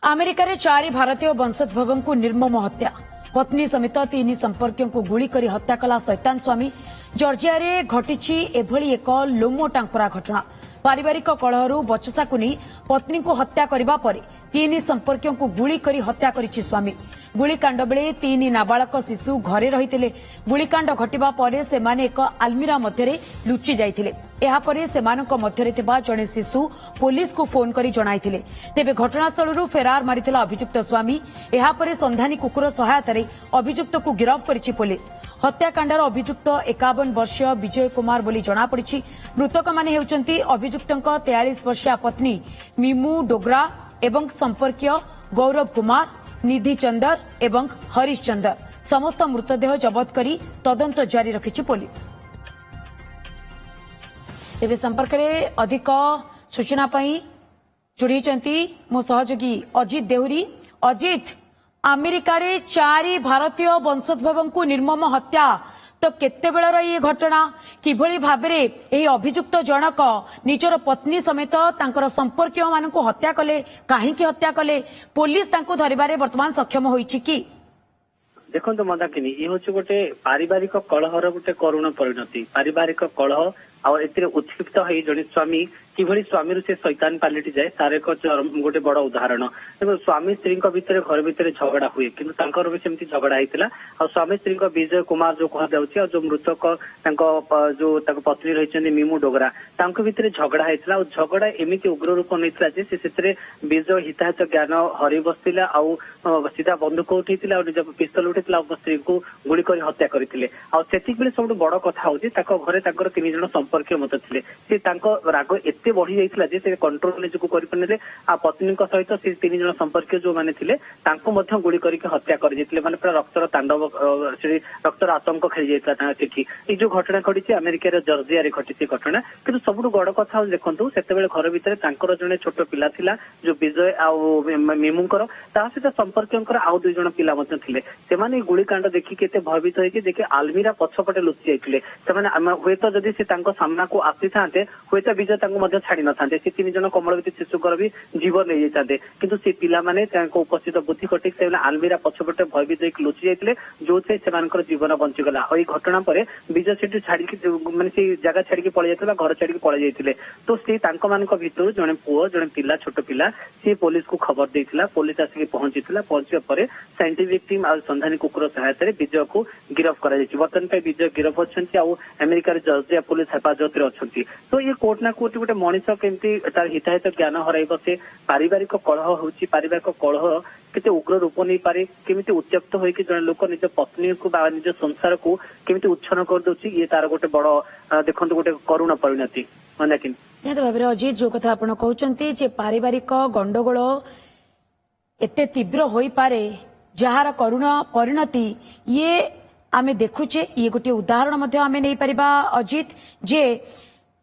अमेरिकार चारि भारतीय वंशोद्भव को निर्मम हत्या पत्नी समेत 3 संपर्कियों को गुली करी हत्या कला शैतान स्वामी। जर्जिया रे घटिछि एभली एक लोमो टांकुरा घटना। पारिवारिक कलहरु बचसा को नहीं पत्नी को हत्या करबा परे 3 संपर्कियों को गुली करी हत्या करिछि स्वामी। गुलिकांड बेले 3 नाबालक शिशु घरे रहितिले। गुलिकांड घटिबा परे सेमाने एक आलमीरा मध्यरे लुचि जाइतिले। एहा परे सेमानक मध्यरे थिबा जणे शिशु पुलिस को फोन करी जणाइतिले। तेबे घटनास्थलरू फेरार मारिथिला अभियुक्त स्वामी। एहा परे संधानी कुकुर सहायतारे अभियुक्त को गिरफ्त करिछि पुलिस। हत्याकांडर अभियुक्त 51 वर्षीय विजय कुमार बोली जणा पड़िछि। मृतक माने हेउचंती अभियुक्तक 43 वर्षीय पत्नी मीमू डोगरा एवं संपर्कीय गौरव कुमार, निधि चंदर एवं हरीश चंदर। समस्त मृतदेह जबत करी तदंत जारी रखिछि पुलिस। तेबे संपर्क में अधिक सूचना पाई जोड़ी मो सहयोगी अजित देहुरी। अजित, अमेरिका रे 4 भारतीय वंशोद्भव को निर्मम हत्या तो केते बेलर ये घटना किभली भाबरे एही अभियुक्त जनक निजर पत्नी समेत तांकर संपर्कीय मानकु हत्या कले, काहीकि हत्या कले, पुलिस तांको धरिबारे वर्तमान सक्षम होईछि कि? देखो मंदाकिनी ये हूँ गोटे पारिवारिक कलहर गोटे करुण परिणति। पारिवारिक कलह आ उत्क्षिप्त हो जड़े स्वामी किभली स्वामी से शैतान पलटि जाए तार एक गोटे बड़ उदाहरण। स्वामी स्त्री भितर घर भितर झगड़ा हुए किंतु भी सेमती झगड़ा होता। आ स्वामी स्त्री विजय कुमार जो कह जाऊँगी जो मृतक जो पत्नी रही मीमू डोगरा भितर झगड़ा होता। और झगड़ा एमती उग्र रूप नहीं से विजय हिताहित ज्ञान हर बसला सीधा बंदूक उठे निज पिस्तल उठे स्त्री को गुली कर हत्या करते। सब बड़ कथा हूँ घरे 3 जन संपर्क मत थे राग एते बढ़ी जाइथिला जे से कंट्रोल निजको करि पनले। आ पत्नी सहित से 3 जन संपर्क जो माने थिले तांको मध्य गुली करके हत्या कर जेतिले। माने पूरा रक्तर तांडव से रक्तर आतंक खेली जाइथिला सेठी। ए जो घटना घटी अमेरिका रे जर्जिया रे घटी घटना किंतु सबुठु बड़ कथा देखंतु सेतेबेले घर भितर तांकर जने छोट पिला थिला जो विजय आ मीमुंकर ता सहित संपर्कंकर आ 2 जन पिला मध्य थिले। सेमाने गुलीकांड देखि केते भयभीत होई कि देखि आलमीरा पछपटे लुचि जाइथिले। सेमाने होयतो जदि से तांको सामना को आसी थांते होयतो विजय तांको छाड़ी न था। 3 जन कमलवती शिशुकर भी जीवन नहीं जाते किंतु से पिला माने उपस्थित बुद्धि कटिक से आलमीरा पछपटे भयभीत होकर लुचि जाते जो से जीवन बंचीगला। और घटना पर विजय सेठी छाड़ी माने से जगह छाड़ी पलि जाता घर छाड़ी पलि जाते। तो सी भितर जड़े पुओ जड़े पिला छोट पिला सी पुलिस को खबर देता। पुलिस आसिक पहुंची पहुंचा पर साइंटिफिक टीम और संधानी कुकुर सहायता विजय को गिरफ्त कर बर्तमान विजय गिरफ्त अच्छा अमेरिकार जर्जिया पुलिस हेफाजत में अच्छा। तो ये कोर्ट ना कोर्ट गोटे मनीष केमती तार हिताहित ज्ञान हरइब से पारिवारिक कलह होची पारिवारिक कलह केते उग्र रूप नहीं पारे केमिति उत्त्यक्त होई कि जने लोक निज पत्नी को बा निज संसार को केमिति उच्छन कर दोची ये तार गोटे बड़ देखंतु गोटे करुण परिणति। मंदाकिन निहत भाबरे अजित जो कथा आपण कहउचंती जे पारिवारिक गंडगोल एते तीव्र होई पारे जहार करुण परिणति ये आमे देखुचे। ये गोटे उदाहरण मध्य आमे नहीं परिबा अजित जे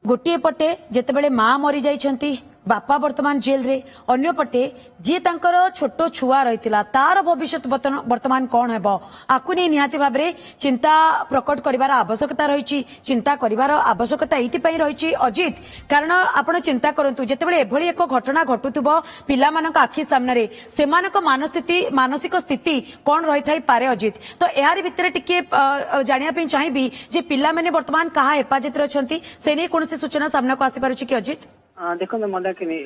गोटे पटे जेतेबेले मां मरी जाइछंती बापा वर्तमान जेल रे अन्य पटे जे तांकर छोटो छुआ रहितिला तार भविष्य वर्तमान कौन हेबो आकु नै निहाती भाबरे चिंता प्रकट करिवार आवश्यकता रहिछि। चिंता करिवार आवश्यकता एति पई रहिछि अजित कारण आपण चिंता करंतु जेतेबेले एभली एक घटना घटुथुबो पिला मानक आखि सामने रे सेमानक मानसिक स्थिति कौन रहि थाई पारे अजित। तो एहार भितर टिके जानिया पई चाहिबी जे पिला माने वर्तमान कहा हेफाजत रे अछंती से नै कोनोसी सूचना सामना को आसी पारुछि कि अजित? देखो मंदाकिनी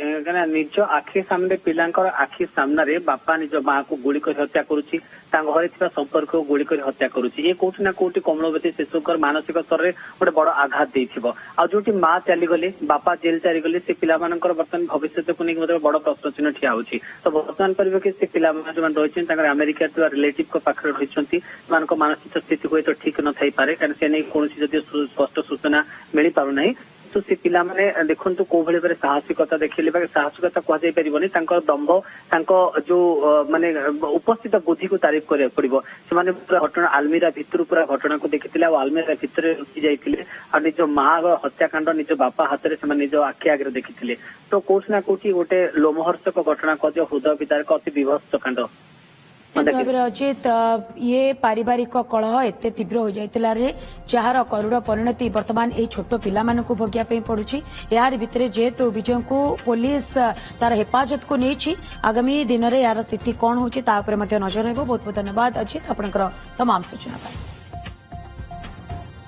निज आखि सामने पिलांकर आखि सामने बापा निज माँ को गुली कर हत्या करुच्ची घरे संपर्क को गुली कर हत्या करुच्ची। ये कोठी ना कोठी कमलवती शिशुकर मानसिक स्तर में गोटे बड़ आघात देथिबो। आ जोटी माँ चलीगले बापा जेल चलीगले से पिला मानकर वर्तमान भविष्य को लेकिन बड़ प्रश्न चिन्ह ठिया होछि। तो वर्तमान पर कि से पिला जो रही अमेरिका रिलेटिव को पाखे रही मानसिक स्थिति हुए तो ठीक न थाई पारे कारण से नहीं कौन स्पष्ट सूचना मिल पारना। तो से पिला माने देखंतु को भले भाबरे साहसिकता देखिले साहसिकता कह जाई परिबनी दंभ जो माने उपस्थित बुद्धि को तारीफ करिया पड़िबो। से माने पूरा घटना आलमीरा भितर पूरा घटना को देखिथिले आ आलमीरा भितर लुचि जाइथिले आ निज माँ हत्याकांड निज बापा हाथ में से निज आखि आगे देखिथिले। तो कोठी ना कोठी गोटे लोमहर्षक घटना कह हृदय विदारक अति विभत्स कांड। ଭାବରେ ଅଜିତ ଇଏ ପାରିବାରିକ କଳହ ଏତେ ତୀବ୍ର ହୋଇଯାଇଥିଲା ଯେ ଯାହାର କରୁଡ଼ ପରିଣତି ବର୍ତ୍ତମାନ ଏହି ଛୋଟ ପିଲାମାନଙ୍କୁ ଭୋଗିବା ପାଇଁ ପଡୁଛି। ଏହାରି ଭିତରେ ଯେହେତୁ ବିଜୟଙ୍କୁ ପୋଲିସ ତାର ହେଫାଜତକୁ ନେଇଛି, ଆଗାମୀ ଦିନରେ ଏହାର ସ୍ଥିତି କଣ ହେଉଛି ତା ଉପରେ ମଧ୍ୟ ନଜର ରହିବ। ବହୁତ ବହୁତ ଧନ୍ୟବାଦ ଅଜିତ ଆପଣଙ୍କର ତମାମ ସୂଚନା ପାଇଁ।